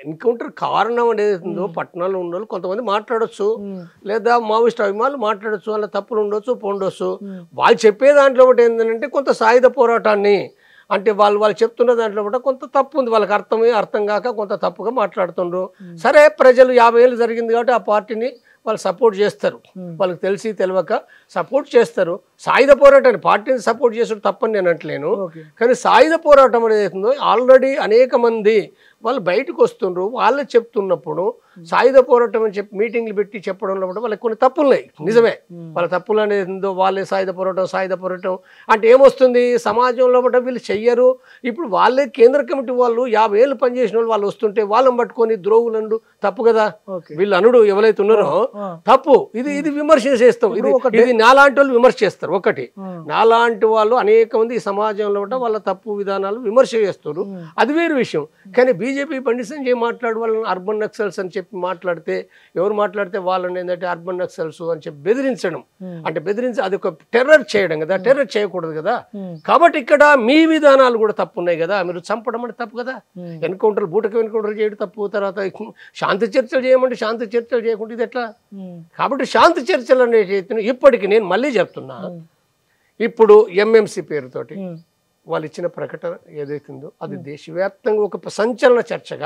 Encounter కారణం అనేది ఉందో పట్టణాల్లో ఉన్న కొంతమంది మాట్లాడొచ్చు, లేదా మావోయిస్ట్ అభిమానులు మాట్లాడొచ్చు, అలా తప్పులు ఉండొచ్చు పోండొచ్చు. వాళ్ళు చెప్పే దాంట్లో ఒకటి ఏంటంటే కొంత సాయుధ పోరాటాన్ని అంటే వాళ్ళు చెప్తున్న దాంట్లో కూడా కొంత తప్పు ఉంది, వాళ్ళకి అర్థం కాక కొంత తప్పుగా మాట్లాడుతుండ్రు. సరే, ప్రజలు 50 ఏళ్ళు జరిగింది కాబట్టి ఆ పార్టీని వాళ్ళు సపోర్ట్ చేస్తారు, వాళ్ళకి తెలిసి తెలియక సపోర్ట్ చేస్తారు. సాయుధ పోరాటాన్ని పార్టీని సపోర్ట్ చేసడం తప్పని నేను అంటలేను, కానీ సాయుధ పోరాటం అనేది అవుతుందో ఆల్రెడీ అనేక మంది వాళ్ళు బయటకు వస్తుండ్రు, వాళ్ళే చెప్తున్నప్పుడు సాయుధ పోరాటం అని చెప్పి మీటింగ్లు పెట్టి చెప్పడంలో కూడా వాళ్ళకి కొన్ని తప్పులు ఉన్నాయి. నిజమే, వాళ్ళ తప్పులు అనేది ఉందో వాళ్ళే సాయుధ పోరాటం అంటే ఏమొస్తుంది, సమాజంలో కూడా వీళ్ళు చెయ్యరు. ఇప్పుడు వాళ్ళే కేంద్ర కమిటీ వాళ్ళు 50 ఏళ్ళు పనిచేసిన వాళ్ళు వస్తుంటే వాళ్ళని పట్టుకొని ద్రోవులండు తప్పు కదా, వీళ్ళు అనుడు ఎవరైతే ఉన్నారో తప్పు. ఇది విమర్శ చేస్తాం, ఇది నాలాంటి వాళ్ళు విమర్శ చేస్తారు. ఒకటి, నాలాంటి వాళ్ళు అనేక మంది ఈ సమాజంలో కూడా వాళ్ళ తప్పు విధానాలు విమర్శ చేస్తారు, అది వేరు విషయం. కానీ బీజేపీ బండి సంజయ్ మాట్లాడు వాళ్ళని అర్బన్ నక్సల్స్ అని చెప్పి మాట్లాడితే, ఎవరు మాట్లాడితే వాళ్ళని ఏంటంటే అర్బన్ నక్సల్స్ అని చెప్పి బెదిరించడం, అంటే అది ఒక టెర్రర్ చేయడం కదా, టెర్రర్ చేయకూడదు కదా. కాబట్టి ఇక్కడ మీ విధానాలు కూడా తప్పు ఉన్నాయి కదా, మీరు చంపడం అంటే తప్పు కదా, ఎన్కౌంటర్ బూటకు ఎన్కౌంటర్ చేయడం తప్పు, తర్వాత శాంతి చర్చలు చేయమంటే శాంతి చర్చలు చేయకుండా ఇది ఎట్లా. కాబట్టి శాంతి చర్చలు అనేవి ఇప్పటికి నేను మళ్ళీ చెప్తున్నా, ఇప్పుడు ఎంఎంసీ పేరుతోటి వాళ్ళు ఇచ్చిన ప్రకటన ఏదైతుందో అది దేశవ్యాప్తంగా ఒక సంచలన చర్చగా